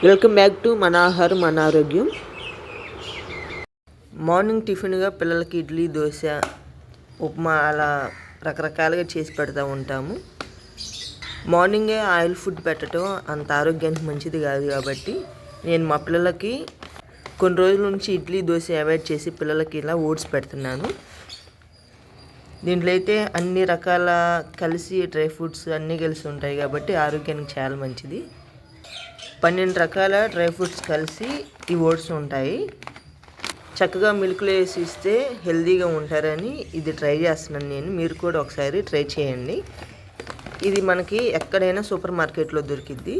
Welcome back to మన ఆహారం మన ఆరోగ్యం. మార్నింగ్ టిఫిన్గా పిల్లలకి ఇడ్లీ, దోశ, ఉప్మా అలా రకరకాలుగా చేసి పెడతా ఉంటాము. మార్నింగే ఆయిల్ ఫుడ్ పెట్టడం అంత ఆరోగ్యానికి మంచిది కాదు కాబట్టి నేను మా పిల్లలకి కొన్ని రోజుల నుంచి ఇడ్లీ, దోశ అవాయిడ్ చేసి పిల్లలకి ఇలా ఓట్స్ పెడుతున్నాను. దీంట్లో అయితే అన్ని రకాల కలిసి డ్రై ఫ్రూట్స్ అన్నీ కలిసి ఉంటాయి కాబట్టి ఆరోగ్యానికి చాలా మంచిది. 12 రకాల డ్రై ఫ్రూట్స్ కలిసి ఈ ఓట్స్ ఉంటాయి. చక్కగా మిల్క్లో వేసి ఇస్తే హెల్తీగా ఉంటారని ఇది ట్రై చేస్తున్నాను నేను. మీరు కూడా ఒకసారి ట్రై చేయండి. ఇది మనకి ఎక్కడైనా సూపర్ మార్కెట్లో దొరికిద్ది.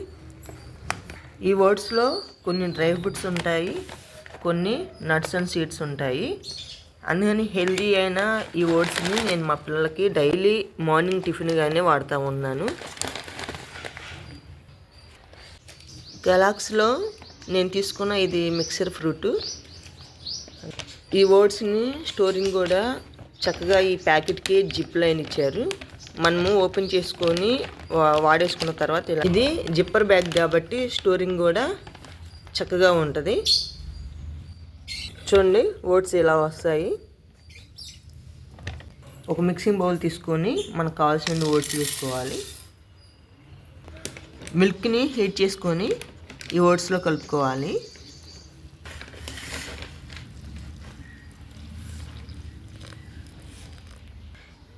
ఈ ఓట్స్లో కొన్ని డ్రై ఫ్రూట్స్ ఉంటాయి, కొన్ని నట్స్ అండ్ సీడ్స్ ఉంటాయి. అందుకని హెల్తీ అయిన ఈ ఓట్స్ని నేను మా పిల్లలకి డైలీ మార్నింగ్ టిఫిన్గానే వాడుతూ ఉన్నాను. కెలాగ్స్లో నేను తీసుకున్న ఇది మిక్సర్ ఫ్రూట్. ఈ ఓట్స్ని స్టోరింగ్ కూడా చక్కగా ఈ ప్యాకెట్కి జిప్ లైన్ ఇచ్చారు. మనము ఓపెన్ చేసుకొని వాడేసుకున్న తర్వాత ఇది జిప్పర్ బ్యాగ్ కాబట్టి స్టోరింగ్ కూడా చక్కగా ఉంటుంది. చూడండి ఓట్స్ ఇలా వస్తాయి. ఒక మిక్సింగ్ బౌల్ తీసుకొని మనకు కావాల్సిన ఓట్స్ వేసుకోవాలి. మిల్క్ని హీట్ చేసుకొని ఈ ఓట్స్లో కలుపుకోవాలి.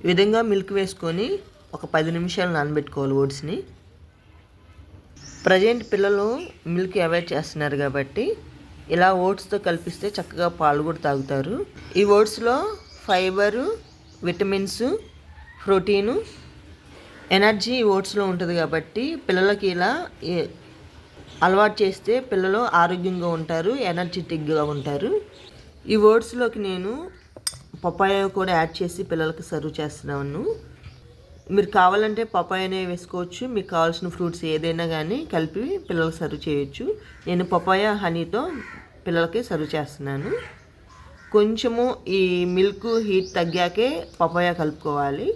ఈ విధంగా మిల్క్ వేసుకొని ఒక 10 నిమిషాలు నానబెట్టుకోవాలి ఓట్స్ని. ప్రజెంట్ పిల్లలు మిల్క్ అవాయిడ్ చేస్తున్నారు కాబట్టి ఇలా ఓట్స్తో కలిపిస్తే చక్కగా పాలు కూడా తాగుతారు. ఈ ఓట్స్లో ఫైబరు, విటమిన్స్, ప్రోటీను, ఎనర్జీ ఓట్స్లో ఉంటుంది కాబట్టి పిల్లలకి ఇలా అలవాటు చేస్తే పిల్లలు ఆరోగ్యంగా ఉంటారు, ఎనర్జెటిక్గా ఉంటారు. ఈ ఓట్స్లోకి నేను పపాయ కూడా యాడ్ చేసి పిల్లలకి సర్వ్ చేస్తున్నాను. మీరు కావాలంటే పపాయనే వేసుకోవచ్చు. మీకు కావాల్సిన ఫ్రూట్స్ ఏదైనా కానీ కలిపి పిల్లలకు సర్వ్ చేయొచ్చు. నేను పపాయ హనీతో పిల్లలకి సర్వ్ చేస్తున్నాను. కొంచెము ఈ మిల్క్ హీట్ తగ్గాకే పపాయ కలుపుకోవాలి.